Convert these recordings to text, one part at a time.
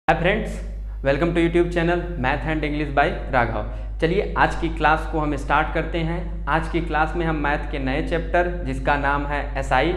Hi friends, welcome to YouTube channel math and English by Raghav. चलिए आज की class को हम स्टार्ट करते हैं। आज की क्लास में हम मैथ के नए चैप्टर जिसका नाम है एसआई,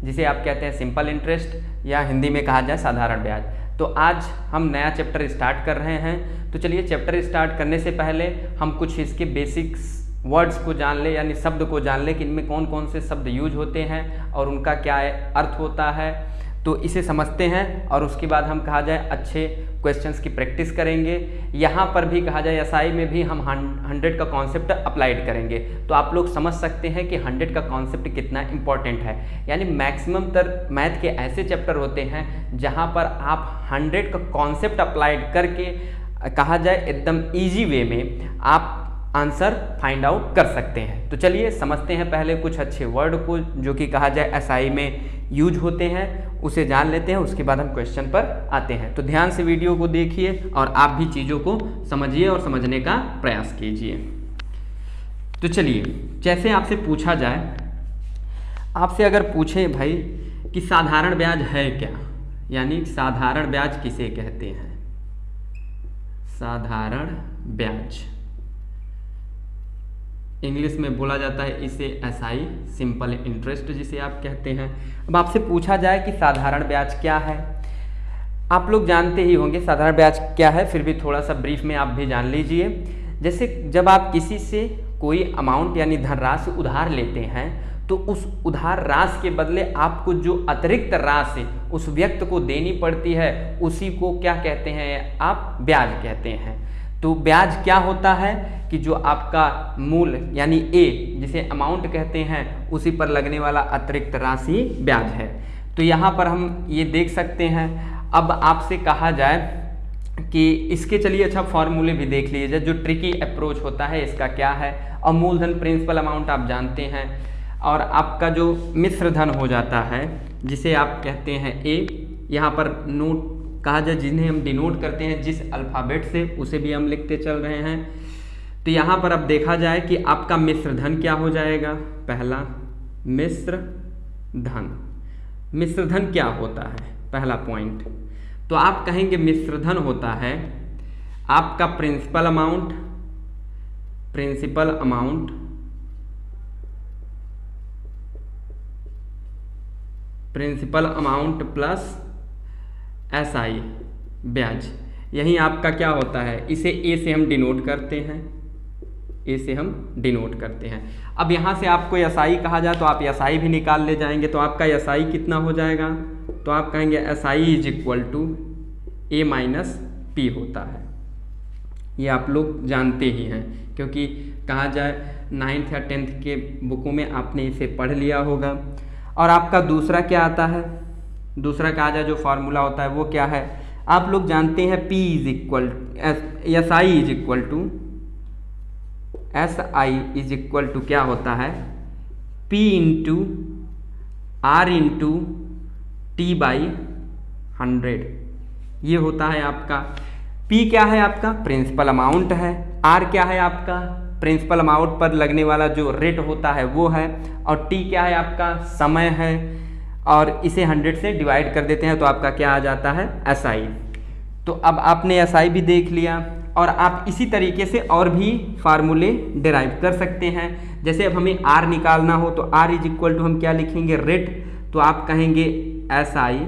जिसे आप कहते हैं सिंपल इंटरेस्ट या हिंदी में कहा जाए साधारण ब्याज। तो आज हम नया चैप्टर स्टार्ट कर रहे हैं। तो चलिए चैप्टर स्टार्ट करने से पहले हम कुछ इसके बेसिक्स वर्ड्स को जान ले, यानी शब्द को जान ले कि इनमें कौन कौन से शब्द यूज होते हैं और उनका क्या अर्थ होता है। तो इसे समझते हैं और उसके बाद हम कहा जाए अच्छे क्वेश्चंस की प्रैक्टिस करेंगे। यहाँ पर भी कहा जाए एसआई में भी हम 100 का कॉन्सेप्ट अप्लाइड करेंगे। तो आप लोग समझ सकते हैं कि 100 का कॉन्सेप्ट कितना इंपॉर्टेंट है। यानी मैक्सिमम तर मैथ के ऐसे चैप्टर होते हैं जहाँ पर आप 100 का कॉन्सेप्ट अप्लाइड करके कहा जाए एकदम ईजी वे में आप आंसर फाइंड आउट कर सकते हैं। तो चलिए समझते हैं पहले कुछ अच्छे वर्ड को जो कि कहा जाए एसआई में यूज होते हैं, उसे जान लेते हैं। उसके बाद हम क्वेश्चन पर आते हैं। तो ध्यान से वीडियो को देखिए और आप भी चीज़ों को समझिए और समझने का प्रयास कीजिए। तो चलिए, जैसे आपसे पूछा जाए, आपसे अगर पूछे भाई कि साधारण ब्याज है क्या, यानी साधारण ब्याज किसे कहते हैं, साधारण ब्याज इंग्लिश में बोला जाता है इसे एसआई, सिंपल इंटरेस्ट जिसे आप कहते हैं। अब आपसे पूछा जाए कि साधारण ब्याज क्या है, आप लोग जानते ही होंगे साधारण ब्याज क्या है, फिर भी थोड़ा सा ब्रीफ में आप भी जान लीजिए। जैसे जब आप किसी से कोई अमाउंट यानी धनराशि उधार लेते हैं तो उस उधार राशि के बदले आपको जो अतिरिक्त राशि उस व्यक्ति को देनी पड़ती है उसी को क्या कहते हैं, आप ब्याज कहते हैं। तो ब्याज क्या होता है कि जो आपका मूल यानी ए जिसे अमाउंट कहते हैं उसी पर लगने वाला अतिरिक्त राशि ब्याज है। तो यहाँ पर हम ये देख सकते हैं। अब आपसे कहा जाए कि इसके चलिए अच्छा फॉर्मूले भी देख लीजिए जो ट्रिकी अप्रोच होता है इसका क्या है। और मूलधन प्रिंसिपल अमाउंट आप जानते हैं, और आपका जो मिश्र धन हो जाता है जिसे आप कहते हैं ए, यहाँ पर नोट कहा जाए जिन्हें हम डिनोट करते हैं जिस अल्फ़ाबेट से उसे भी हम लिखते चल रहे हैं। तो यहाँ पर अब देखा जाए कि आपका मिश्र धन क्या हो जाएगा। पहला मिश्र धन, मिश्र धन क्या होता है, पहला पॉइंट तो आप कहेंगे मिश्र धन होता है आपका principal amount, principal amount principal amount plus SI ब्याज। यही आपका क्या होता है, इसे ए से हम डिनोट करते हैं, ए से हम डिनोट करते हैं। अब यहाँ से आपको एसआई कहा जाए तो आप एसआई भी निकाल ले जाएंगे। तो आपका एसआई कितना हो जाएगा, तो आप कहेंगे SI is equal to A minus P होता है। ये आप लोग जानते ही हैं क्योंकि कहा जाए 9th या 10th के बुकों में आपने इसे पढ़ लिया होगा। और आपका दूसरा क्या आता है, दूसरा कहा जाए जो फार्मूला होता है वो क्या है, आप लोग जानते हैं P is equal S I is equal to S I is equal to क्या होता है, P into R into T by 100। ये होता है आपका P क्या है, आपका प्रिंसिपल अमाउंट है, R क्या है आपका प्रिंसिपल अमाउंट पर लगने वाला जो रेट होता है वो है, और T क्या है आपका समय है, और इसे 100 से डिवाइड कर देते हैं तो आपका क्या आ जाता है एसआई। तो अब आपने एसआई भी देख लिया और आप इसी तरीके से और भी फार्मूले डिराइव कर सकते हैं। जैसे अब हमें आर निकालना हो तो आर इज इक्वल टू हम क्या लिखेंगे, रेट। तो आप कहेंगे SI,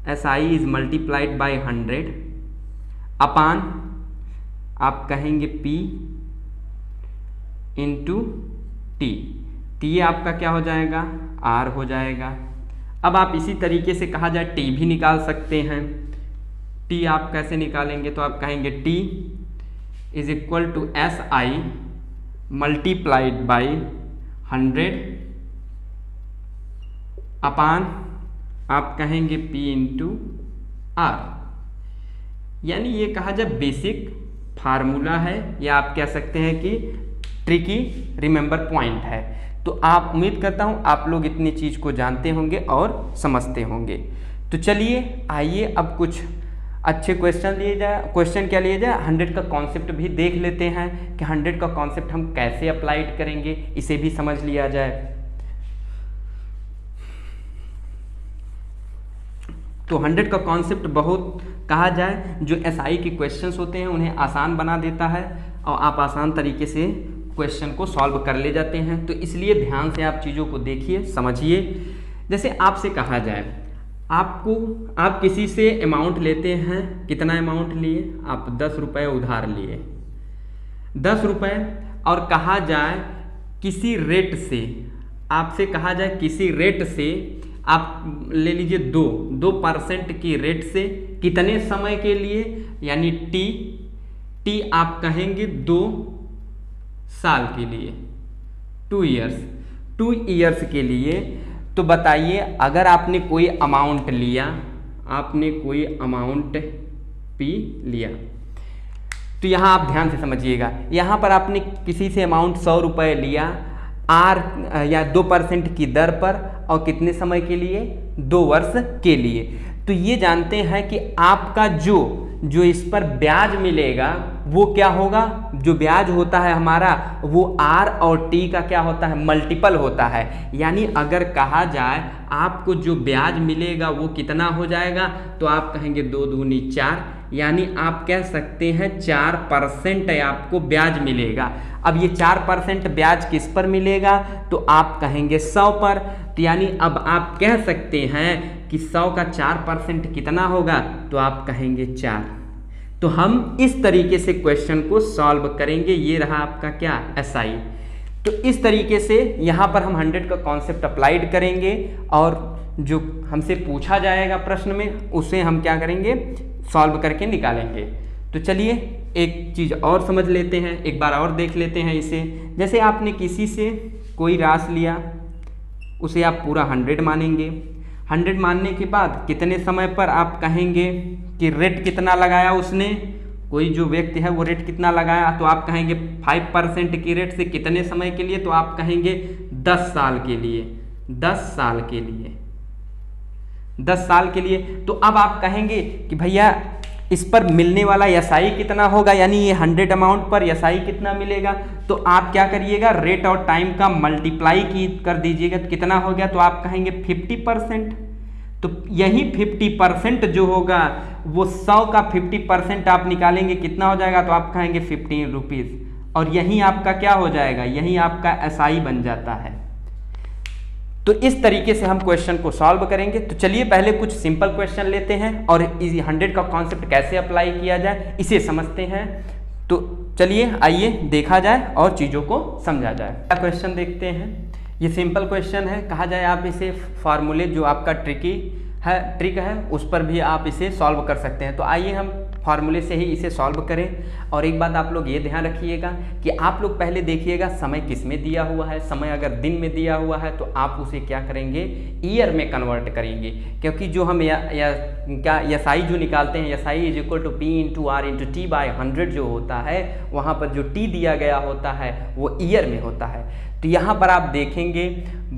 SI is multiplied by 100 upon आप कहेंगे पी इंटू टी। ये आपका क्या हो जाएगा, आर हो जाएगा। अब आप इसी तरीके से कहा जाए टी भी निकाल सकते हैं। टी आप कैसे निकालेंगे, तो आप कहेंगे T is equal to S I multiplied by 100 upon आप कहेंगे पी इंटू आर। यानी ये कहा जाए बेसिक फार्मूला है, या आप कह सकते हैं कि ट्रिकी रिमेंबर पॉइंट है। तो आप उम्मीद करता हूँ आप लोग इतनी चीज़ को जानते होंगे और समझते होंगे। तो चलिए आइए अब कुछ अच्छे क्वेश्चन लिए जाए। क्वेश्चन क्या लिए जाए, 100 का कॉन्सेप्ट भी देख लेते हैं कि 100 का कॉन्सेप्ट हम कैसे अप्लाइड करेंगे, इसे भी समझ लिया जाए। तो 100 का कॉन्सेप्ट बहुत कहा जाए जो एसआई के क्वेश्चंस होते हैं उन्हें आसान बना देता है और आप आसान तरीके से क्वेश्चन को सॉल्व कर ले जाते हैं। तो इसलिए ध्यान से आप चीज़ों को देखिए, समझिए। जैसे आपसे कहा जाए, आप किसी से अमाउंट लेते हैं, कितना अमाउंट लिए आप 10 रुपये उधार लिए, 10 रुपये, और कहा जाए किसी रेट से, आपसे कहा जाए किसी रेट से आप ले लीजिए 2% की रेट से कितने समय के लिए, यानी टी आप कहेंगे 2 साल के लिए, 2 ईयर्स के लिए। तो बताइए अगर आपने कोई अमाउंट लिया, आपने कोई अमाउंट पी लिया, तो यहाँ आप ध्यान से समझिएगा, यहाँ पर आपने किसी से अमाउंट 100 रुपये लिया या 2% की दर पर, और कितने समय के लिए, 2 वर्ष के लिए। तो ये जानते हैं कि आपका जो इस पर ब्याज मिलेगा वो क्या होगा, जो ब्याज होता है हमारा वो R और T का क्या होता है, मल्टीपल होता है। यानी अगर कहा जाए आपको जो ब्याज मिलेगा वो कितना हो जाएगा, तो आप कहेंगे 2 दूनी 4, यानी आप कह सकते हैं 4% आपको ब्याज मिलेगा। अब ये 4% ब्याज किस पर मिलेगा, तो आप कहेंगे 100 पर। तो यानी अब आप कह सकते हैं कि 100 का 4% कितना होगा, तो आप कहेंगे 4। तो हम इस तरीके से क्वेश्चन को सॉल्व करेंगे। ये रहा आपका क्या, एसआई। तो इस तरीके से यहाँ पर हम 100 का कॉन्सेप्ट अप्लाइड करेंगे और जो हमसे पूछा जाएगा प्रश्न में उसे हम क्या करेंगे, सॉल्व करके निकालेंगे। तो चलिए एक चीज़ और समझ लेते हैं, एक बार और देख लेते हैं इसे। जैसे आपने किसी से कोई राशि लिया, उसे आप पूरा 100 मानेंगे। 100 मानने के बाद कितने समय पर आप कहेंगे कि रेट कितना लगाया उसने, कोई जो व्यक्ति है वो रेट कितना लगाया, तो आप कहेंगे 5% की रेट से कितने समय के लिए, तो आप कहेंगे 10 साल के लिए, 10 साल के लिए, 10 साल के लिए। तो अब आप कहेंगे कि भैया इस पर मिलने वाला एसआई कितना होगा, यानी ये 100 अमाउंट पर एसआई कितना मिलेगा। तो आप क्या करिएगा, रेट और टाइम का मल्टीप्लाई कर दीजिएगा, तो कितना हो गया, तो आप कहेंगे 50%। तो यही 50% जो होगा वो 100 का 50% आप निकालेंगे, कितना हो जाएगा, तो आप कहेंगे 15 रुपीज़, और यही आपका क्या हो जाएगा, यही आपका एसआई बन जाता है। तो इस तरीके से हम क्वेश्चन को सॉल्व करेंगे। तो चलिए पहले कुछ सिंपल क्वेश्चन लेते हैं और इस 100 का कॉन्सेप्ट कैसे अप्लाई किया जाए इसे समझते हैं। तो चलिए आइए देखा जाए और चीज़ों को समझा जाए। क्या क्वेश्चन देखते हैं, ये सिंपल क्वेश्चन है। कहा जाए आप इसे फार्मूले जो आपका ट्रिक है उस पर भी आप इसे सॉल्व कर सकते हैं। तो आइए हम फार्मूले से ही इसे सॉल्व करें। और एक बात आप लोग ये ध्यान रखिएगा कि आप लोग पहले देखिएगा समय किस में दिया हुआ है। समय अगर दिन में दिया हुआ है तो आप उसे क्या करेंगे, ईयर में कन्वर्ट करेंगे, क्योंकि जो हम एसआई जो निकालते हैं, SI is equal to P into R into T by 100 जो होता है, वहाँ पर जो T दिया गया होता है वो ईयर में होता है। तो यहाँ पर आप देखेंगे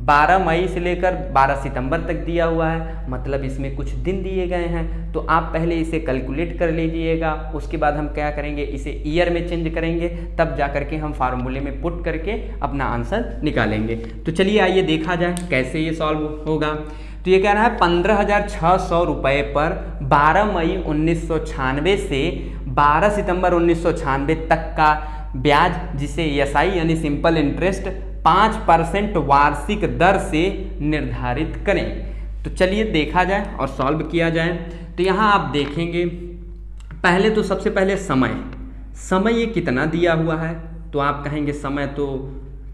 12 मई से लेकर 12 सितंबर तक दिया हुआ है, मतलब इसमें कुछ दिन दिए गए हैं। तो आप पहले इसे कैलकुलेट कर लीजिएगा, उसके बाद हम क्या करेंगे, इसे ईयर में चेंज करेंगे, तब जा करके हम फार्मूले में पुट करके अपना आंसर निकालेंगे। तो चलिए आइए देखा जाए कैसे ये सॉल्व होगा। तो ये कह रहा है 15,600 रुपये पर 12 मई 1996 से 12 सितंबर 1996 तक का ब्याज, जिसे एसआई यानी सिंपल इंटरेस्ट 5% वार्षिक दर से निर्धारित करें। तो चलिए देखा जाए और सॉल्व किया जाए। तो यहाँ आप देखेंगे पहले तो सबसे पहले समय ये कितना दिया हुआ है, तो आप कहेंगे समय तो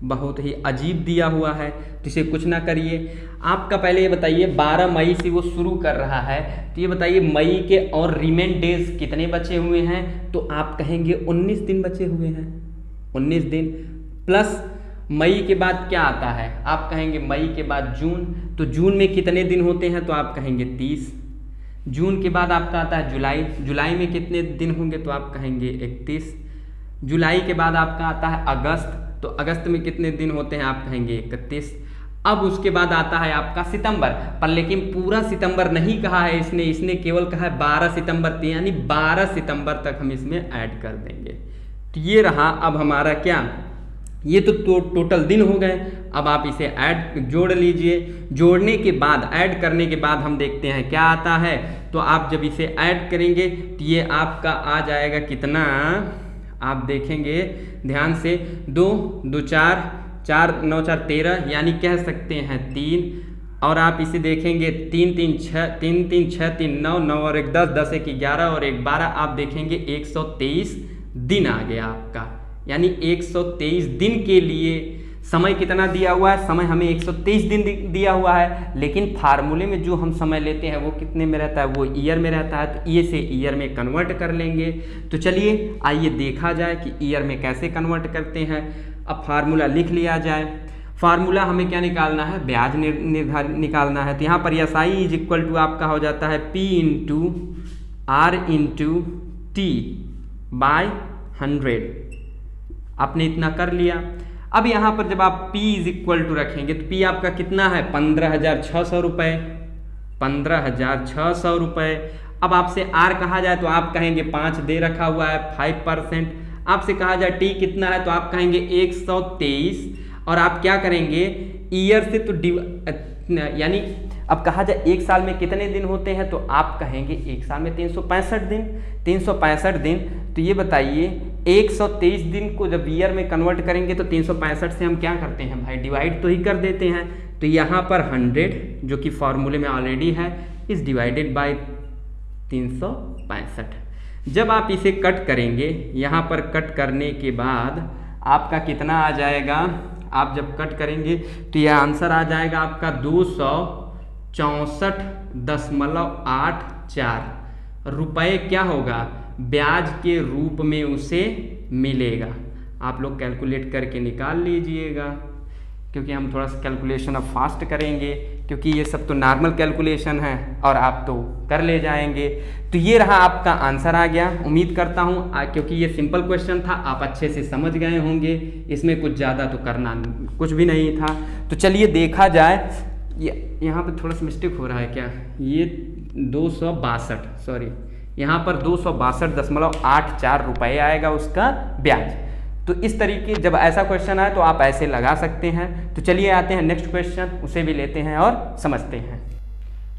बहुत ही अजीब दिया हुआ है, तो इसे कुछ ना करिए। आपका पहले ये बताइए 12 मई से वो शुरू कर रहा है, तो ये बताइए मई के और रिमेन डेज कितने बचे हुए हैं, तो आप कहेंगे 19 दिन बचे हुए हैं, 19 दिन प्लस मई के बाद क्या आता है, आप कहेंगे मई के बाद जून, तो जून में कितने दिन होते हैं, तो आप कहेंगे 30। जून के बाद आपका आता है जुलाई में कितने दिन होंगे, तो आप कहेंगे 31। जुलाई के बाद आपका आता है अगस्त, तो अगस्त में कितने दिन होते हैं, आप कहेंगे 31। अब उसके बाद आता है आपका सितंबर, पर लेकिन पूरा सितंबर नहीं कहा है इसने केवल कहा है 12 सितंबर, यानी 12 सितंबर तक हम इसमें ऐड कर देंगे। तो ये रहा अब हमारा क्या, ये तो टोटल दिन हो गए। अब आप इसे ऐड जोड़ लीजिए। जोड़ने के बाद, ऐड करने के बाद हम देखते हैं क्या आता है। तो आप जब इसे ऐड करेंगे तो ये आपका आ जाएगा कितना, आप देखेंगे ध्यान से, 2 2 4 4 9 4 13, यानी कह सकते हैं 3। और आप इसे देखेंगे 3 3 6 3 3 6 3 9 9 और 1 10 10 1 11 और 1 12, आप देखेंगे 123 दिन आ गया आपका। यानी 123 दिन के लिए समय कितना दिया हुआ है, समय हमें 123 दिन दिया हुआ है। लेकिन फार्मूले में जो हम समय लेते हैं वो कितने में रहता है, वो ईयर में रहता है। तो ये से ईयर में कन्वर्ट कर लेंगे। तो चलिए आइए देखा जाए कि ईयर में कैसे कन्वर्ट करते हैं। अब फार्मूला लिख लिया जाए। फार्मूला हमें क्या निकालना है, ब्याज निकालना है। तो यहाँ पर S I is equal to आपका हो जाता है P into R into T by 100। आपने इतना कर लिया। अब यहाँ पर जब आप P इज इक्वल टू रखेंगे तो P आपका कितना है, 15,600 रुपये, 15,600 रुपये। अब आपसे R कहा जाए तो आप कहेंगे 5 दे रखा हुआ है, 5%। आपसे कहा जाए T कितना है तो आप कहेंगे 123। और आप क्या करेंगे, ईयर से तो यानी अब कहा जाए एक साल में कितने दिन होते हैं, तो आप कहेंगे एक साल में 365 दिन। 365 दिन, तो ये बताइए 123 दिन को जब ईयर में कन्वर्ट करेंगे तो 365 से हम क्या करते हैं भाई, डिवाइड तो ही कर देते हैं। तो यहाँ पर 100 जो कि फॉर्मूले में ऑलरेडी है इस डिवाइडेड बाय 365। जब आप इसे कट करेंगे, यहाँ पर कट करने के बाद आपका कितना आ जाएगा, आप जब कट करेंगे तो यह आंसर आ जाएगा आपका 264.84 रुपये क्या होगा, ब्याज के रूप में उसे मिलेगा। आप लोग कैलकुलेट करके निकाल लीजिएगा, क्योंकि हम थोड़ा सा कैलकुलेशन अब फास्ट करेंगे, क्योंकि ये सब तो नॉर्मल कैलकुलेशन है और आप तो कर ले जाएंगे। तो ये रहा आपका आंसर आ गया। उम्मीद करता हूँ क्योंकि ये सिंपल क्वेश्चन था, आप अच्छे से समझ गए होंगे। इसमें कुछ ज़्यादा तो करना कुछ भी नहीं था। तो चलिए देखा जाए, यहाँ पे थोड़ा सा मिस्टेक हो रहा है क्या, ये 262, सॉरी, यहाँ पर 262.84 रुपये आएगा उसका ब्याज। तो इस तरीके जब ऐसा क्वेश्चन आए तो आप ऐसे लगा सकते हैं। तो चलिए आते हैं नेक्स्ट क्वेश्चन, उसे भी लेते हैं और समझते हैं।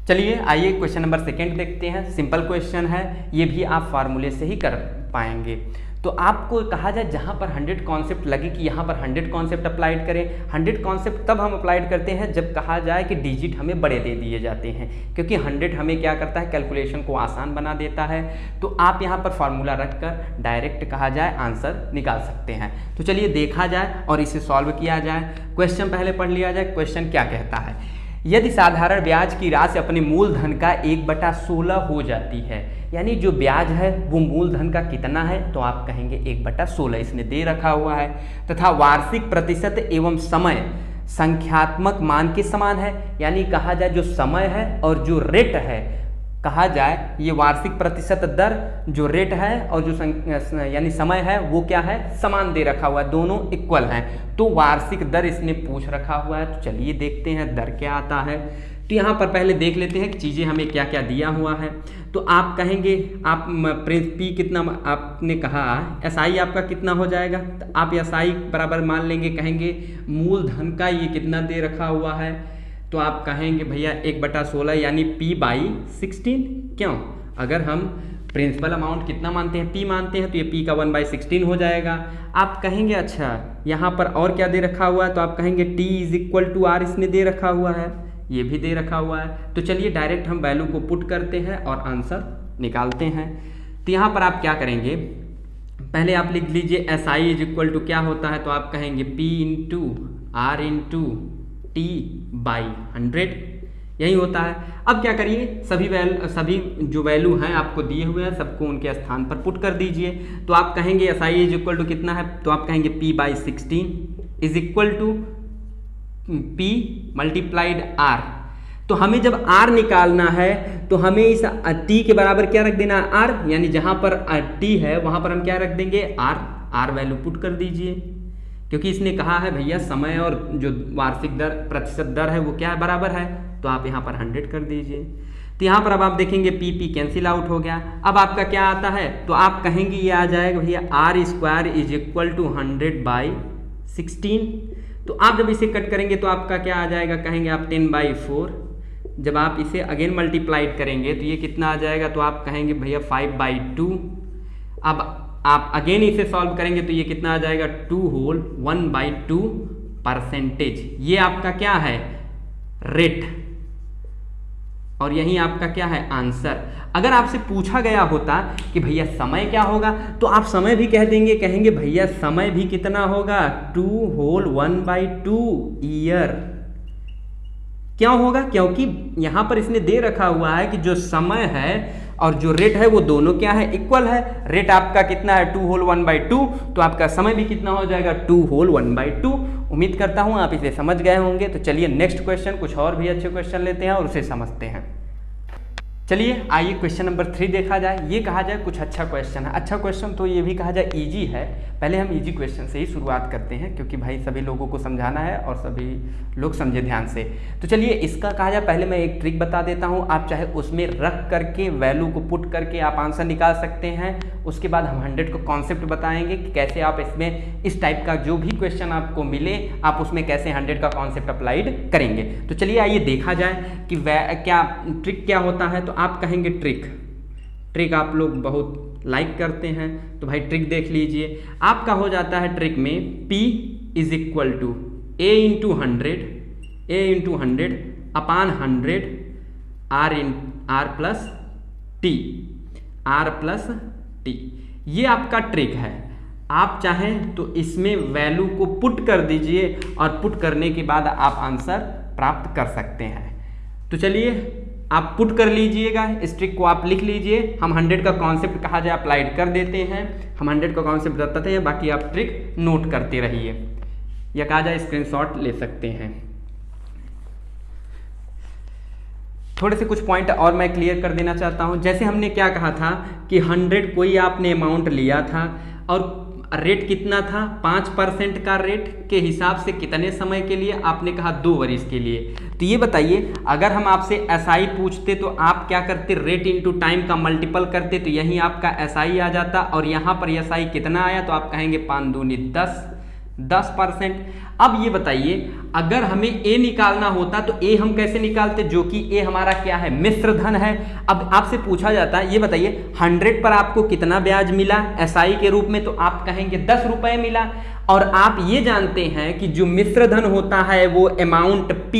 चलिए आइए क्वेश्चन नंबर 2 देखते हैं। सिंपल क्वेश्चन है, ये भी आप फार्मूले से ही कर पाएंगे। तो आपको कहा जाए जहाँ पर 100 कॉन्सेप्ट लगे कि यहाँ पर 100 कॉन्सेप्ट अप्लाइड करें। 100 कॉन्सेप्ट तब हम अप्लाइड करते हैं जब कहा जाए कि डिजिट हमें बड़े दे दिए जाते हैं, क्योंकि 100 हमें क्या करता है, कैलकुलेशन को आसान बना देता है। तो आप यहाँ पर फार्मूला रखकर डायरेक्ट कहा जाए आंसर निकाल सकते हैं। तो चलिए देखा जाए और इसे सॉल्व किया जाए। क्वेश्चन पहले पढ़ लिया जाए। क्वेश्चन क्या कहता है, यदि साधारण ब्याज की राशि अपने मूलधन का 1/16 हो जाती है, यानी जो ब्याज है वो मूलधन का कितना है, तो आप कहेंगे 1/16 इसने दे रखा हुआ है, तथा वार्षिक प्रतिशत एवं समय संख्यात्मक मान के समान है। यानी कहा जाए जो समय है और जो रेट है, कहा जाए ये वार्षिक प्रतिशत दर जो रेट है और जो यानी समय है वो क्या है, समान दे रखा हुआ है, दोनों इक्वल हैं। तो वार्षिक दर इसने पूछ रखा हुआ है। तो चलिए देखते हैं दर क्या आता है। तो यहाँ पर पहले देख लेते हैं चीज़ें हमें क्या क्या दिया हुआ है। तो आप कहेंगे, आप पी कितना आपने कहा, एस आई आपका कितना हो जाएगा, तो आप एस आई बराबर मान लेंगे, कहेंगे मूलधन का ये कितना दे रखा हुआ है, तो आप कहेंगे भैया 1/16 यानी P/16। क्यों, अगर हम प्रिंसिपल अमाउंट कितना मानते हैं, P मानते हैं, तो ये P का 1/16 हो जाएगा। आप कहेंगे अच्छा यहाँ पर और क्या दे रखा हुआ है, तो आप कहेंगे T = R इसने दे रखा हुआ है, ये भी दे रखा हुआ है। तो चलिए डायरेक्ट हम वैल्यू को पुट करते हैं और आंसर निकालते हैं। तो यहाँ पर आप क्या करेंगे, पहले आप लिख लीजिए SI = क्या होता है, तो आप कहेंगे P × R × T/100, यही होता है। अब क्या करिए, सभी जो वैल्यू हैं आपको दिए हुए हैं सबको उनके स्थान पर पुट कर दीजिए। तो आप कहेंगे SI = कितना है, तो आप कहेंगे P/16 = P × R। तो हमें जब R निकालना है तो हमें इस T के बराबर क्या रख देना, R, यानी जहाँ पर T है वहाँ पर हम क्या रख देंगे, R वैल्यू पुट कर दीजिए, क्योंकि इसने कहा है भैया समय और जो वार्षिक दर प्रतिशत दर है वो क्या है, बराबर है। तो आप यहाँ पर 100 कर दीजिए। तो यहाँ पर अब आप देखेंगे P कैंसिल आउट हो गया। अब आपका क्या आता है, तो आप कहेंगे ये आ जाएगा भैया R² = 100/16। 16। तो आप जब इसे कट करेंगे तो आपका क्या आ जाएगा, कहेंगे आप 10/4। जब आप इसे अगेन मल्टीप्लाइड करेंगे तो ये कितना आ जाएगा, तो आप कहेंगे भैया 5/2। अब आप अगेन इसे सॉल्व करेंगे तो ये कितना आ जाएगा, 2 होल 1/2%। ये आपका क्या है, रेट, और यही आपका क्या है, आंसर। अगर आपसे पूछा गया होता कि भैया समय क्या होगा, तो आप समय भी कह देंगे, कहेंगे भैया समय भी कितना होगा, 2 होल 1/2 ईयर। क्यों होगा, क्योंकि यहां पर इसने दे रखा हुआ है कि जो समय है और जो रेट है वो दोनों क्या है, इक्वल है। रेट आपका कितना है, 2 होल 1/2, तो आपका समय भी कितना हो जाएगा, 2 होल 1/2। उम्मीद करता हूं आप इसे समझ गए होंगे। तो चलिए नेक्स्ट क्वेश्चन, कुछ और भी अच्छे क्वेश्चन लेते हैं और उसे समझते हैं। चलिए आइए क्वेश्चन नंबर 3 देखा जाए। ये कहा जाए कुछ अच्छा क्वेश्चन है, अच्छा क्वेश्चन तो ये भी कहा जाए इजी है। पहले हम इजी क्वेश्चन से ही शुरुआत करते हैं, क्योंकि भाई सभी लोगों को समझाना है और सभी लोग समझे ध्यान से। तो चलिए इसका कहा जाए, पहले मैं एक ट्रिक बता देता हूँ, आप चाहे उसमें रख करके वैल्यू को पुट करके आप आंसर निकाल सकते हैं। उसके बाद हम 100 का कॉन्सेप्ट बताएंगे कि कैसे आप इसमें इस टाइप का जो भी क्वेश्चन आपको मिले आप उसमें कैसे 100 का कॉन्सेप्ट अप्लाइड करेंगे। तो चलिए आइए देखा जाए कि क्या ट्रिक क्या होता है। तो आप कहेंगे ट्रिक आप लोग बहुत लाइक करते हैं, तो भाई ट्रिक देख लीजिए। आपका हो जाता है ट्रिक में P is equal to A into 100 upon 100 R plus T. ये आपका ट्रिक है। आप चाहें तो इसमें वैल्यू को पुट कर दीजिए और पुट करने के बाद आप आंसर प्राप्त कर सकते हैं। तो चलिए आप पुट कर लीजिएगा, इस ट्रिक को आप लिख लीजिए। हम 100 का कॉन्सेप्ट कहा जाए अप्लाइड कर देते हैं। हम 100 का कॉन्सेप्ट बताते हैं, बाकी आप ट्रिक नोट करते रहिए या कहा जाए स्क्रीनशॉट ले सकते हैं। थोड़े से कुछ पॉइंट और मैं क्लियर कर देना चाहता हूं। जैसे हमने क्या कहा था कि 100 कोई आपने अमाउंट लिया था और रेट कितना था, 5% का रेट के हिसाब से कितने समय के लिए, आपने कहा 2 वर्ष के लिए। तो ये बताइए, अगर हम आपसे SI पूछते तो आप क्या करते, रेट इंटू टाइम का मल्टीपल करते, तो यहीं आपका SI आ जाता और यहाँ पर SI कितना आया, तो आप कहेंगे 5 दूनी 10%। अब ये बताइए, अगर हमें A निकालना होता तो A हम कैसे निकालते, जो कि A हमारा क्या है, मिश्र धन है। अब आपसे पूछा जाता है, ये बताइए 100 पर आपको कितना ब्याज मिला SI के रूप में, तो आप कहेंगे 10 रुपए मिला। और आप ये जानते हैं कि जो मिश्र धन होता है वो अमाउंट P,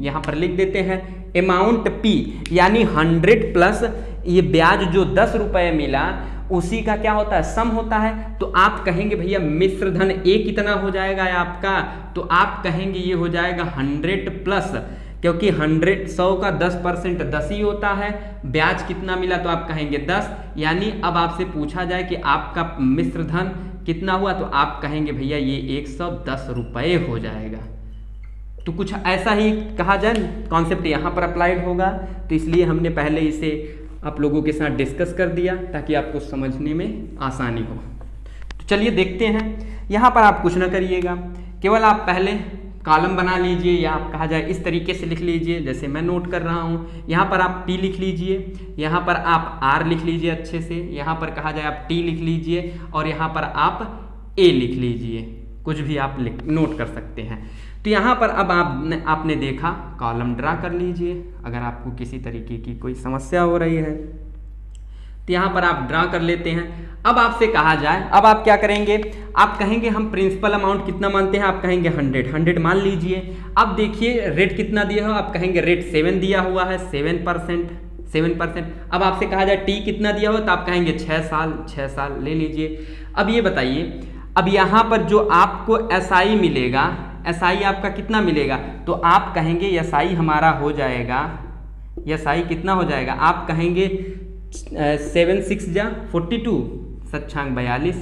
यहाँ पर लिख देते हैं अमाउंट P, यानी 100 प्लस ये ब्याज जो 10 रुपए मिला उसी का क्या होता है, सम होता है। तो आप कहेंगे भैया मिश्र धन A कितना हो जाएगा आपका, तो आप कहेंगे ये हो जाएगा 100 प्लस, क्योंकि 100 का 10% 10 ही होता है। ब्याज कितना मिला, तो आप कहेंगे 10, यानी अब आपसे पूछा जाए कि आपका मिश्र धन कितना हुआ, तो आप कहेंगे भैया ये 110 रुपये हो जाएगा। तो कुछ ऐसा ही कहा जाए, कॉन्सेप्ट यहाँ पर अप्लाइड होगा। तो इसलिए हमने पहले इसे आप लोगों के साथ डिस्कस कर दिया ताकि आपको समझने में आसानी हो। तो चलिए देखते हैं। यहाँ पर आप कुछ ना करिएगा, केवल आप पहले कॉलम बना लीजिए, या आप कहा जाए इस तरीके से लिख लीजिए जैसे मैं नोट कर रहा हूँ। यहाँ पर आप P लिख लीजिए, यहाँ पर आप R लिख लीजिए अच्छे से, यहाँ पर कहा जाए आप T लिख लीजिए और यहाँ पर आप A लिख लीजिए। कुछ भी आप नोट कर सकते हैं। तो यहाँ पर अब आपने देखा, कॉलम ड्रा कर लीजिए अगर आपको किसी तरीके की कोई समस्या हो रही है। तो यहाँ पर आप ड्रा कर लेते हैं। अब आपसे कहा जाए, अब आप क्या करेंगे, आप कहेंगे हम प्रिंसिपल अमाउंट कितना मानते हैं, आप कहेंगे 100 मान लीजिए। अब देखिए रेट कितना दिया हो, आप कहेंगे रेट 7 दिया हुआ है, 7%। अब आपसे कहा जाए T कितना दिया हो, तो आप कहेंगे 6 साल ले लीजिए। अब ये बताइए, अब यहाँ पर जो आपको SI मिलेगा, SI आपका कितना मिलेगा, तो आप कहेंगे SI हमारा हो जाएगा, SI कितना हो जाएगा, आप कहेंगे 7 6 जा 42, 42,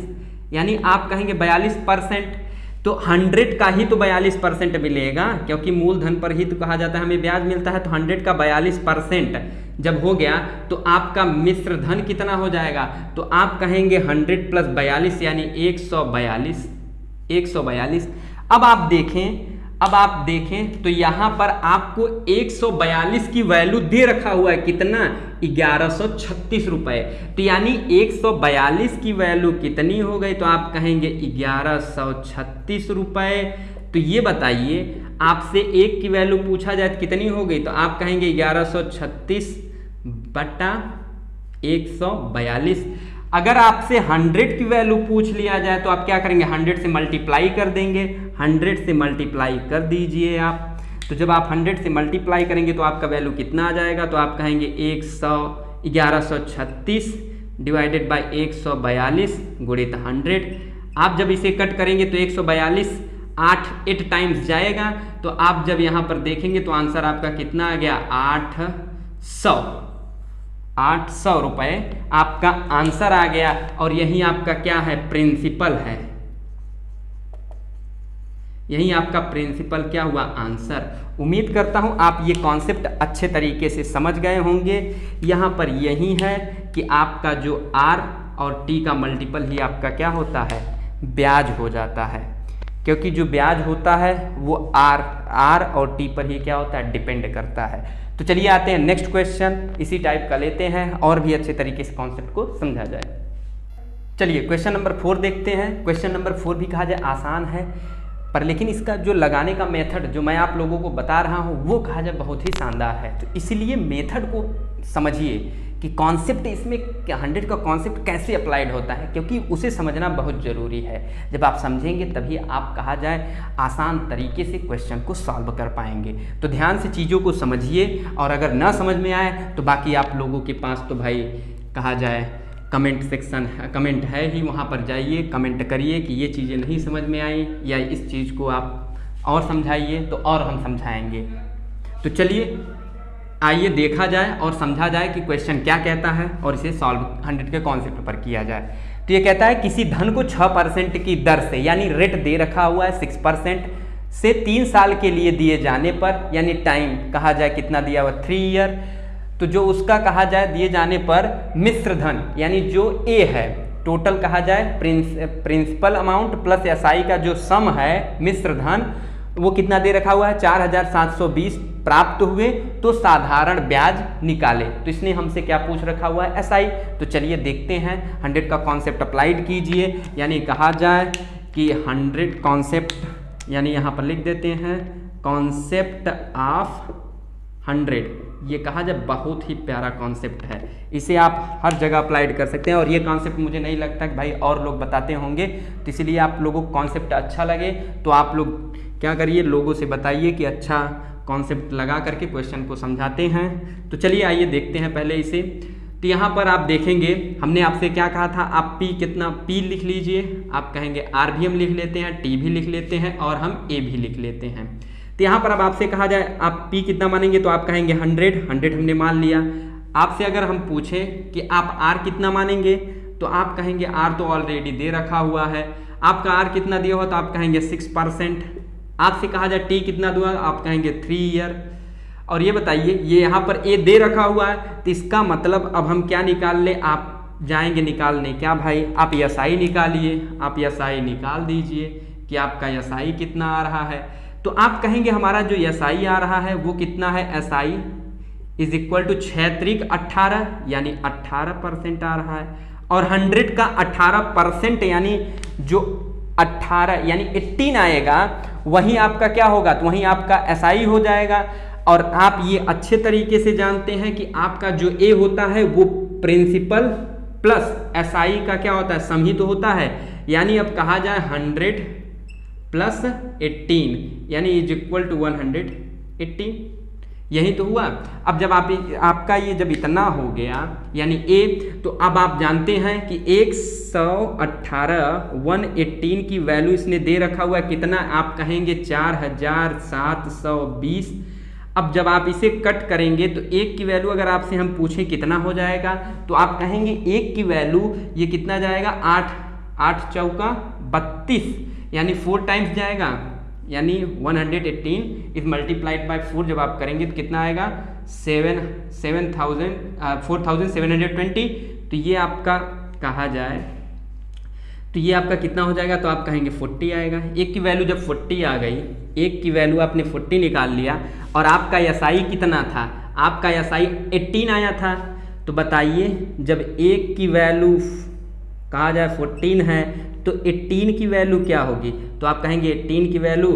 यानी आप कहेंगे 42%। तो 100 का ही तो 42% मिलेगा, क्योंकि मूलधन पर ही तो कहा जाता है हमें ब्याज मिलता है। तो 100 का 42% जब हो गया तो आपका मिश्र धन कितना हो जाएगा, तो आप कहेंगे 100 प्लस 42 यानी 142। अब आप देखें, अब आप देखें तो यहाँ पर आपको 142 की वैल्यू दे रखा हुआ है, कितना 1136 रुपए। तो यानी 142 की वैल्यू कितनी हो गई, तो आप कहेंगे 1136 रुपए। तो ये बताइए आपसे एक की वैल्यू पूछा जाए तो कितनी हो गई, तो आप कहेंगे 1136 बटा 142। अगर आपसे 100 की वैल्यू पूछ लिया जाए तो आप क्या करेंगे, 100 से मल्टीप्लाई कर देंगे। 100 से मल्टीप्लाई कर दीजिए आप। तो जब आप 100 से मल्टीप्लाई करेंगे तो आपका वैल्यू कितना आ जाएगा, तो आप कहेंगे 1136 डिवाइडेड बाई 142 गुणित 100। आप जब इसे कट करेंगे तो 142 8 टाइम्स जाएगा। तो आप जब यहाँ पर देखेंगे तो आंसर आपका कितना आ गया, 800 रुपए आपका आंसर आ गया। और यही आपका क्या है, प्रिंसिपल है। यही आपका प्रिंसिपल क्या हुआ, आंसर। उम्मीद करता हूं आप ये कॉन्सेप्ट अच्छे तरीके से समझ गए होंगे। यहाँ पर यही है कि आपका जो R और T का मल्टीपल ही आपका क्या होता है, ब्याज हो जाता है। क्योंकि जो ब्याज होता है वो R और T पर ही क्या होता है, डिपेंड करता है। तो चलिए आते हैं नेक्स्ट क्वेश्चन, इसी टाइप का लेते हैं और भी अच्छे तरीके से कॉन्सेप्ट को समझा जाए। चलिए क्वेश्चन नंबर 4 देखते हैं। क्वेश्चन नंबर 4 भी कहा जाए आसान है, पर लेकिन इसका जो लगाने का मेथड जो मैं आप लोगों को बता रहा हूँ वो कहा जाए बहुत ही शानदार है। तो इसीलिए मेथड को समझिए कि कॉन्सेप्ट इसमें 100 का कॉन्सेप्ट कैसे अप्लाइड होता है, क्योंकि उसे समझना बहुत ज़रूरी है। जब आप समझेंगे तभी आप कहा जाए आसान तरीके से क्वेश्चन को सॉल्व कर पाएंगे। तो ध्यान से चीज़ों को समझिए, और अगर ना समझ में आए तो बाकी आप लोगों के पास तो भाई कहा जाए कमेंट सेक्शन कमेंट है ही, वहाँ पर जाइए कमेंट करिए कि ये चीज़ें नहीं समझ में आई या इस चीज़ को आप और समझाइए, तो और हम समझाएंगे। तो चलिए आइए देखा जाए और समझा जाए कि क्वेश्चन क्या कहता है और इसे सॉल्व 100 के कॉन्सेप्ट पर किया जाए। तो ये कहता है किसी धन को 6% की दर से, यानी रेट दे रखा हुआ है 6% से 3 साल के लिए दिए जाने पर, यानी टाइम कहा जाए कितना दिया हुआ 3 ईयर। तो जो उसका कहा जाए दिए जाने पर मिश्र धन, यानी जो ए है, टोटल कहा जाए प्रिंसिपल अमाउंट प्लस एसआई का जो सम है मिश्र धन, वो कितना दे रखा हुआ है 4720 प्राप्त हुए, तो साधारण ब्याज निकाले। तो इसने हमसे क्या पूछ रखा हुआ है, एसआई। तो चलिए देखते हैं 100 का कॉन्सेप्ट अप्लाइड कीजिए, यानी कहा जाए कि 100 कॉन्सेप्ट, यानी यहाँ पर लिख देते हैं कॉन्सेप्ट ऑफ 100। ये कहा जाए बहुत ही प्यारा कॉन्सेप्ट है, इसे आप हर जगह अप्लाइड कर सकते हैं। और ये कॉन्सेप्ट मुझे नहीं लगता कि भाई और लोग बताते होंगे, तो इसलिए आप लोगों को कॉन्सेप्ट अच्छा लगे तो आप लोग क्या करिए, लोगों से बताइए कि अच्छा कॉन्सेप्ट लगा करके क्वेश्चन को समझाते हैं। तो चलिए आइए देखते हैं पहले इसे। तो यहाँ पर आप देखेंगे हमने आपसे क्या कहा था, आप P कितना P लिख लीजिए। आप कहेंगे R भी हम लिख लेते हैं, T भी लिख लेते हैं और हम A भी लिख लेते हैं। तो यहाँ पर अब आपसे कहा जाए आप P कितना मानेंगे, तो आप कहेंगे 100 हमने मान लिया। आपसे अगर हम पूछें कि आप R कितना मानेंगे, तो आप कहेंगे R तो ऑलरेडी दे रखा हुआ है। आपका R कितना दिया हुआ, तो आप कहेंगे 6%। आपसे कहा जाए T कितना दूंगा, आप कहेंगे 3 ईयर। और ये बताइए ये यहाँ पर A दे रखा हुआ है, तो इसका मतलब अब हम क्या निकाल ले, आप जाएंगे निकालने, क्या भाई आप एसआई निकालिए। आप एसआई निकाल दीजिए कि आपका एसआई कितना आ रहा है। तो आप कहेंगे हमारा जो एसआई आ रहा है वो कितना है, एसआई इज इक्वल टू 6 त्रिक 18, यानी 18% आ रहा है। और 100 का 18% यानी जो 18 यानी 18 आएगा, वहीं आपका क्या होगा, तो वहीं आपका एसआई हो जाएगा। और आप ये अच्छे तरीके से जानते हैं कि आपका जो ए होता है वो प्रिंसिपल प्लस एसआई का क्या होता है, सम ही तो होता है। यानी अब कहा जाए 100 प्लस 18 यानी इज इक्वल टू 180, यही तो हुआ। अब जब आपका ये जब इतना हो गया यानी ए, तो अब आप जानते हैं कि 118 की वैल्यू इसने दे रखा हुआ है कितना, आप कहेंगे 4720। अब जब आप इसे कट करेंगे तो एक की वैल्यू अगर आपसे हम पूछें कितना हो जाएगा, तो आप कहेंगे एक की वैल्यू ये कितना जाएगा, 8 चौका 32, यानी 4 टाइम्स जाएगा। यानी 118 इज मल्टीप्लाइड बाय 4 जब आप करेंगे तो कितना आएगा, 4720। तो ये आपका कहा जाए तो ये आपका कितना हो जाएगा, तो आप कहेंगे 40 आएगा। एक की वैल्यू जब 40 आ गई, एक की वैल्यू आपने 40 निकाल लिया और आपका SI कितना था, आपका SI 18 आया था। तो बताइए जब एक की वैल्यु कहा जाए 14 है तो 18 की वैल्यू क्या होगी, तो आप कहेंगे 18 की वैल्यू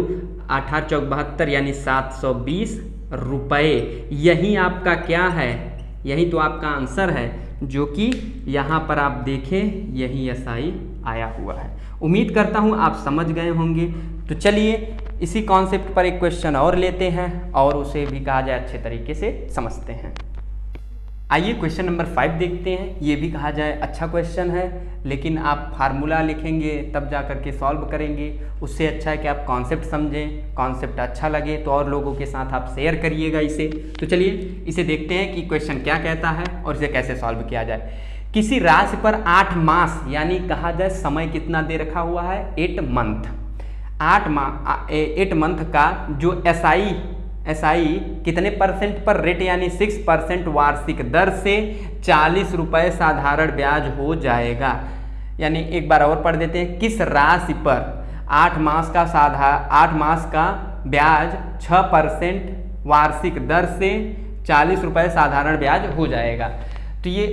8 चौक 72 यानी 720 रुपये। यही आपका क्या है, यही तो आपका आंसर है, जो कि यहाँ पर आप देखें यही SI आया हुआ है। उम्मीद करता हूँ आप समझ गए होंगे। तो चलिए इसी कॉन्सेप्ट पर एक क्वेश्चन और लेते हैं और उसे भी कहा जाए अच्छे तरीके से समझते हैं। आइए क्वेश्चन नंबर 5 देखते हैं। ये भी कहा जाए अच्छा क्वेश्चन है, लेकिन आप फार्मूला लिखेंगे तब जा कर के सॉल्व करेंगे। उससे अच्छा है कि आप कॉन्सेप्ट समझें, कॉन्सेप्ट अच्छा लगे तो और लोगों के साथ आप शेयर करिएगा इसे। तो चलिए इसे देखते हैं कि क्वेश्चन क्या कहता है और इसे कैसे सॉल्व किया जाए। किसी राशि पर 8 मास यानी कहा जाए समय कितना दे रखा हुआ है, 8 मंथ। 8 मंथ का जो SI कितने परसेंट पर रेट यानी 6% वार्षिक दर से 40 रुपये साधारण ब्याज हो जाएगा। यानी एक बार और पढ़ देते हैं, किस राशि पर 8 मास का ब्याज 6% वार्षिक दर से 40 रुपये साधारण ब्याज हो जाएगा। तो ये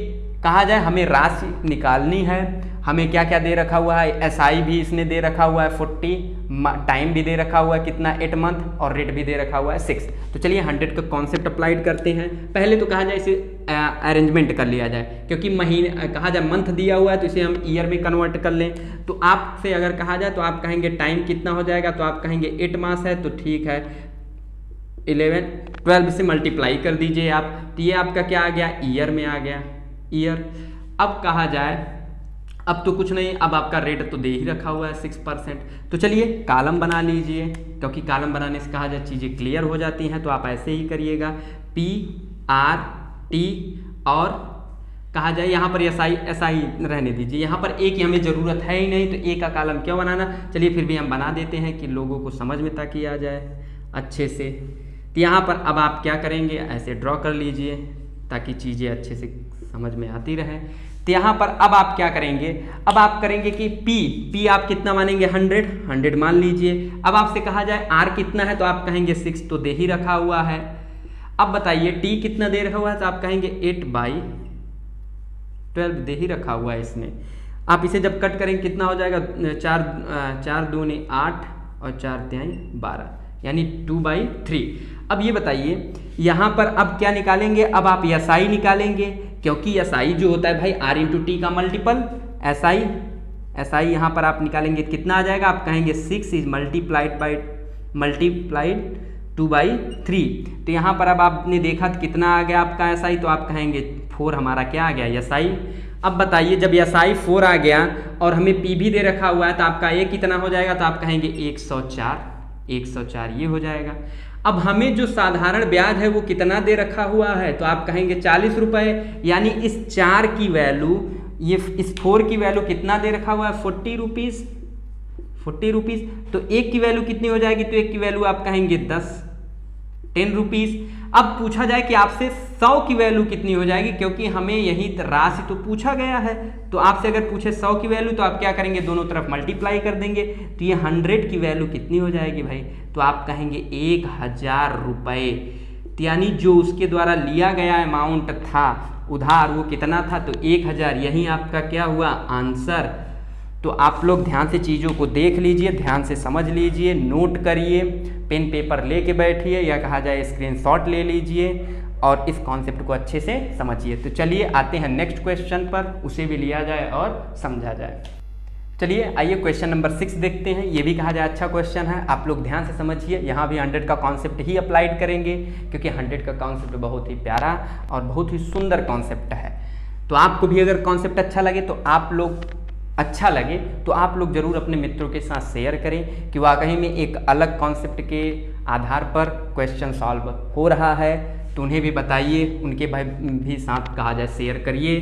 कहा जाए हमें राशि निकालनी है, हमें क्या क्या दे रखा हुआ है, SI भी इसने दे रखा हुआ है 40, टाइम भी दे रखा हुआ है कितना 8 मंथ और रेट भी दे रखा हुआ है 6। तो चलिए 100 का कॉन्सेप्ट अप्लाइड करते हैं। पहले तो कहा जाए इसे अरेंजमेंट कर लिया जाए, क्योंकि महीने कहा जाए मंथ दिया हुआ है तो इसे हम ईयर में कन्वर्ट कर लें। तो आपसे अगर कहा जाए तो आप कहेंगे टाइम कितना हो जाएगा, तो आप कहेंगे 8 मास है तो ठीक है 12 से मल्टीप्लाई कर दीजिए आप, तो ये आपका क्या आ गया, ईयर में आ गया, ईयर। अब कहा जाए अब तो कुछ नहीं, अब आपका रेट तो दे ही रखा हुआ है 6%। तो चलिए कॉलम बना लीजिए, क्योंकि कॉलम बनाने से कहा जाए चीज़ें क्लियर हो जाती हैं। तो आप ऐसे ही करिएगा PRT और कहा जाए यहाँ पर SI रहने दीजिए, यहाँ पर एक हमें ज़रूरत है ही नहीं, तो एक का कॉलम क्यों बनाना। चलिए फिर भी हम बना देते हैं कि लोगों को समझ में ताकि आ जाए अच्छे से। तो यहाँ पर अब आप क्या करेंगे, ऐसे ड्रॉ कर लीजिए ताकि चीज़ें अच्छे से समझ में आती रहे। तो यहाँ पर अब आप क्या करेंगे, अब आप करेंगे कि P आप कितना मानेंगे 100 मान लीजिए। अब आपसे कहा जाए R कितना है, तो आप कहेंगे 6 तो दे ही रखा हुआ है। अब बताइए T कितना दे रखा हुआ है, तो आप कहेंगे 8/12 दे ही रखा हुआ है इसने। आप इसे जब कट करेंगे कितना हो जाएगा, 4 दूनी 8 और 4 तिहाई 12 यानी 2/3। अब ये बताइए यहाँ पर अब क्या निकालेंगे, अब आप SI निकालेंगे, क्योंकि SI जो होता है भाई R इंटू टी का मल्टीपल SI यहाँ पर आप निकालेंगे कितना आ जाएगा, आप कहेंगे 6 इज मल्टीप्लाइड 2/3। तो यहाँ पर अब आपने देखा कितना आ गया आपका SI, तो आप कहेंगे 4 हमारा क्या आ गया SI। अब बताइए जब SI 4 आ गया और हमें P भी दे रखा हुआ है, तो आपका A कितना हो जाएगा, तो आप कहेंगे 104 ये हो जाएगा। अब हमें जो साधारण ब्याज है वो कितना दे रखा हुआ है, तो आप कहेंगे 40 रुपये, यानी इस 4 की वैल्यू, ये इस 4 की वैल्यू कितना दे रखा हुआ है 40 रुपीज़। तो एक की वैल्यू कितनी हो जाएगी, तो एक की वैल्यू आप कहेंगे 10 रुपीज़। अब पूछा जाए कि आपसे 100 की वैल्यू कितनी हो जाएगी, क्योंकि हमें यही राशि तो पूछा गया है। तो आपसे अगर पूछे 100 की वैल्यू, तो आप क्या करेंगे, दोनों तरफ मल्टीप्लाई कर देंगे। तो ये 100 की वैल्यू कितनी हो जाएगी भाई, तो आप कहेंगे 1000 रुपये। यानी जो उसके द्वारा लिया गया अमाउंट था उधार, वो कितना था, तो 1000। यही आपका क्या हुआ आंसर। तो आप लोग ध्यान से चीज़ों को देख लीजिए, ध्यान से समझ लीजिए, नोट करिए, पेन पेपर लेके बैठिए या कहा जाए स्क्रीनशॉट ले लीजिए और इस कॉन्सेप्ट को अच्छे से समझिए। तो चलिए आते हैं नेक्स्ट क्वेश्चन पर, उसे भी लिया जाए और समझा जाए। चलिए आइए क्वेश्चन नंबर 6 देखते हैं। ये भी कहा जाए अच्छा क्वेश्चन है, आप लोग ध्यान से समझिए। यहाँ भी 100 का कॉन्सेप्ट ही अप्लाइड करेंगे, क्योंकि 100 का कॉन्सेप्ट बहुत ही प्यारा और बहुत ही सुंदर कॉन्सेप्ट है। तो आपको भी अगर कॉन्सेप्ट अच्छा लगे तो आप लोग ज़रूर अपने मित्रों के साथ शेयर करें कि वाकई में एक अलग कॉन्सेप्ट के आधार पर क्वेश्चन सॉल्व हो रहा है। तो उन्हें भी बताइए, उनके भाई भी साथ कहा जाए शेयर करिए।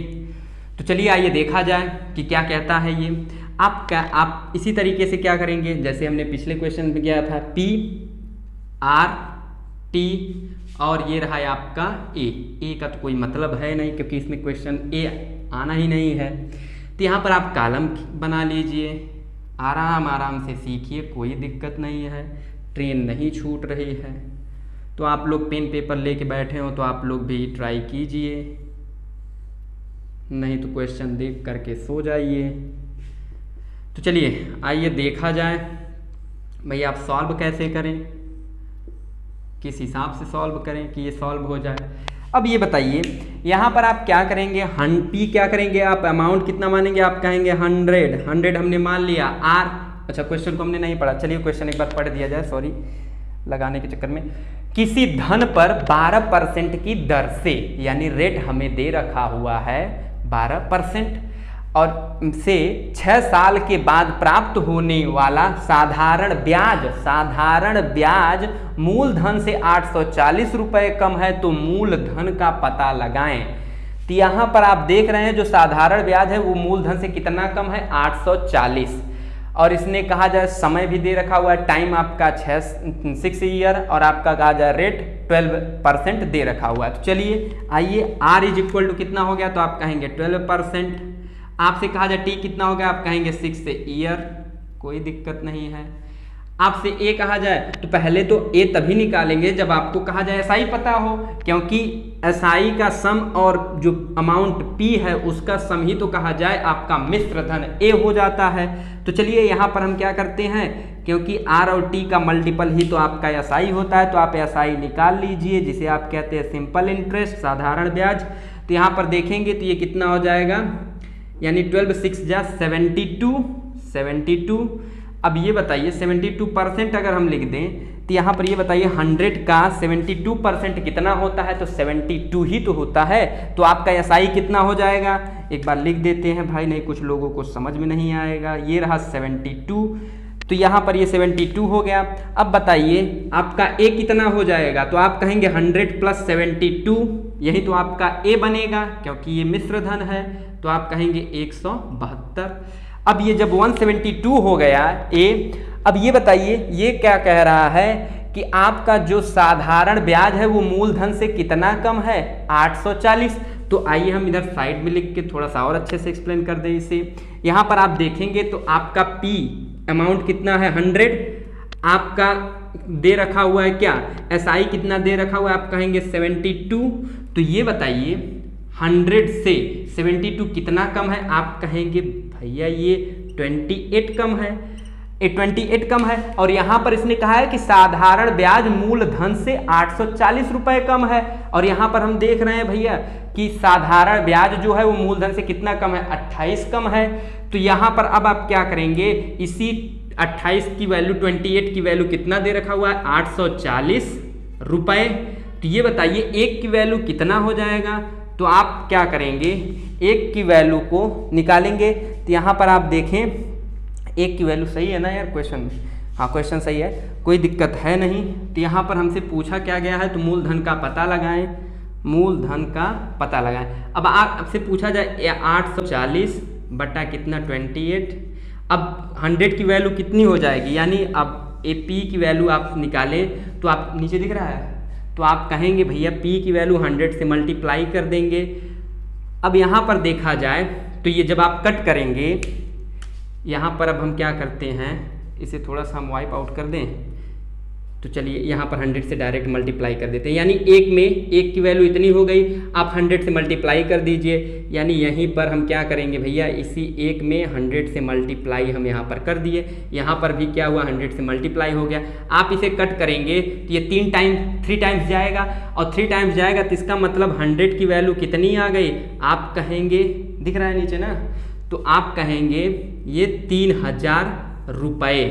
तो चलिए आइए देखा जाए कि क्या कहता है ये। आप इसी तरीके से क्या करेंगे, जैसे हमने पिछले क्वेश्चन में किया था, PRT और ये रहा है आपका A का तो कोई मतलब है नहीं, क्योंकि इसमें क्वेश्चन A आना ही नहीं है। तो तो यहाँ पर आप कॉलम बना लीजिए, आराम आराम से सीखिए, कोई दिक्कत नहीं है, ट्रेन नहीं छूट रही है। तो आप लोग पेन पेपर लेके बैठे हो तो आप लोग भी ट्राई कीजिए, नहीं तो क्वेश्चन देख करके सो जाइए। तो चलिए आइए देखा जाए भैया आप सॉल्व कैसे करें, किस हिसाब से सॉल्व करें कि ये सॉल्व हो जाए। अब ये बताइए यहाँ पर आप क्या करेंगे, पी क्या करेंगे, आप अमाउंट कितना मानेंगे, आप कहेंगे 100 हमने मान लिया। आर, अच्छा क्वेश्चन को हमने नहीं पढ़ा, चलिए क्वेश्चन एक बार पढ़ दिया जाए, सॉरी लगाने के चक्कर में। किसी धन पर 12% की दर से, यानी रेट हमें दे रखा हुआ है 12% और से 6 साल के बाद प्राप्त होने वाला साधारण ब्याज मूलधन से 840 रुपये कम है, तो मूलधन का पता लगाएं। तो यहाँ पर आप देख रहे हैं जो साधारण ब्याज है वो मूलधन से कितना कम है, 840, और इसने कहा जाए समय भी दे रखा हुआ है, टाइम आपका 6 ईयर, और आपका कहा जाए रेट 12% दे रखा हुआ है। तो चलिए आइए R इज इक्वल टू कितना हो गया, तो आप कहेंगे 12%। आपसे कहा जाए T कितना हो गया, आप कहेंगे 6 ईयर, कोई दिक्कत नहीं है। आपसे A कहा जाए तो पहले तो A तभी निकालेंगे जब आपको कहा जाए SI पता हो, क्योंकि SI का सम और जो अमाउंट P है उसका सम ही तो कहा जाए आपका मिश्र धन A हो जाता है। तो चलिए यहाँ पर हम क्या करते हैं, क्योंकि R और T का मल्टीपल ही तो आपका SI होता है, तो आप SI निकाल लीजिए, जिसे आप कहते हैं सिंपल इंटरेस्ट, साधारण ब्याज। तो यहाँ पर देखेंगे तो ये कितना हो जाएगा, यानी 12 6 जा 72। अब ये बताइए 72% अगर हम लिख दें तो यहाँ पर ये बताइए 100 का 72% कितना होता है, तो 72 ही तो होता है। तो आपका SI कितना हो जाएगा, एक बार लिख देते हैं भाई, नहीं कुछ लोगों को समझ में नहीं आएगा। ये रहा 72, तो यहाँ पर ये 72 हो गया। अब बताइए आपका A कितना हो जाएगा, तो आप कहेंगे 100 + 72, यही तो आपका A बनेगा, क्योंकि ये मिश्र धन है, तो आप कहेंगे 172। अब ये जब 172 हो गया A, अब ये बताइए ये क्या कह रहा है कि आपका जो साधारण ब्याज है वो मूलधन से कितना कम है, 840। तो आइए हम इधर साइड में लिख के थोड़ा सा और अच्छे से एक्सप्लेन कर दें इसे। यहाँ पर आप देखेंगे तो आपका P अमाउंट कितना है 100, आपका दे रखा हुआ है क्या, SI कितना दे रखा हुआ है, आप कहेंगे 72। तो ये बताइए 100 से 72 कितना कम है, आप कहेंगे भैया ये 28 कम है, 28 कम है। और यहाँ पर इसने कहा है कि साधारण ब्याज मूलधन से 840 रुपये कम है, और यहाँ पर हम देख रहे हैं भैया कि साधारण ब्याज जो है वो मूलधन से कितना कम है, 28 कम है। तो यहाँ पर अब आप क्या करेंगे, इसी 28 की वैल्यू 28 की वैल्यू कितना दे रखा हुआ है, 840 रुपये। तो ये बताइए एक की वैल्यू कितना हो जाएगा, तो आप क्या करेंगे, एक की वैल्यू को निकालेंगे। तो यहाँ पर आप देखें एक की वैल्यू सही है ना यार, क्वेश्चन, हाँ क्वेश्चन सही है, कोई दिक्कत है नहीं। तो यहाँ पर हमसे पूछा क्या गया है, तो मूलधन का पता लगाएं, मूलधन का पता लगाएं। अब आपसे पूछा जाए 840 बटा कितना 28, अब 100 की वैल्यू कितनी हो जाएगी, यानी अब P की वैल्यू आप निकालें तो आप नीचे दिख रहा है, तो आप कहेंगे भैया P की वैल्यू 100 से मल्टीप्लाई कर देंगे। अब यहाँ पर देखा जाए तो ये जब आप कट करेंगे, यहाँ पर अब हम क्या करते हैं, इसे थोड़ा सा हम वाइप आउट कर दें। तो चलिए यहाँ पर 100 से डायरेक्ट मल्टीप्लाई कर देते हैं, यानी एक में एक की वैल्यू इतनी हो गई, आप 100 से मल्टीप्लाई कर दीजिए। यानी यहीं पर हम क्या करेंगे भैया, इसी एक में 100 से मल्टीप्लाई हम यहाँ पर कर दिए, यहाँ पर भी क्या हुआ 100 से मल्टीप्लाई हो गया। आप इसे कट करेंगे तो ये 3 टाइम्स जाएगा, और 3 टाइम्स जाएगा तो इसका मतलब 100 की वैल्यू कितनी आ गई, आप कहेंगे, दिख रहा है नीचे ना, तो आप कहेंगे ये 3000 रुपये,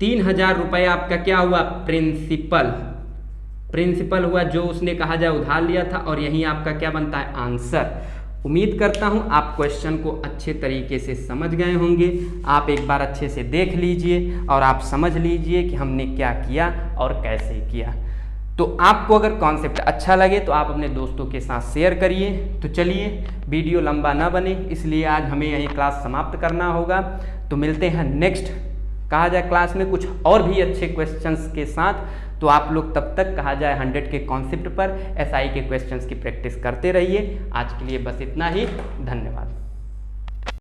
3000 रुपये आपका क्या हुआ, प्रिंसिपल हुआ, जो उसने कहा जाए उधार लिया था, और यही आपका क्या बनता है, आंसर। उम्मीद करता हूं आप क्वेश्चन को अच्छे तरीके से समझ गए होंगे। आप एक बार अच्छे से देख लीजिए और आप समझ लीजिए कि हमने क्या किया और कैसे किया। तो आपको अगर कॉन्सेप्ट अच्छा लगे तो आप अपने दोस्तों के साथ शेयर करिए। तो चलिए वीडियो लंबा ना बने, इसलिए आज हमें यही क्लास समाप्त करना होगा। तो मिलते हैं नेक्स्ट कहा जाए क्लास में कुछ और भी अच्छे क्वेश्चंस के साथ। तो आप लोग तब तक कहा जाए 100 के कॉन्सेप्ट पर SI के क्वेश्चंस की प्रैक्टिस करते रहिए। आज के लिए बस इतना ही, धन्यवाद।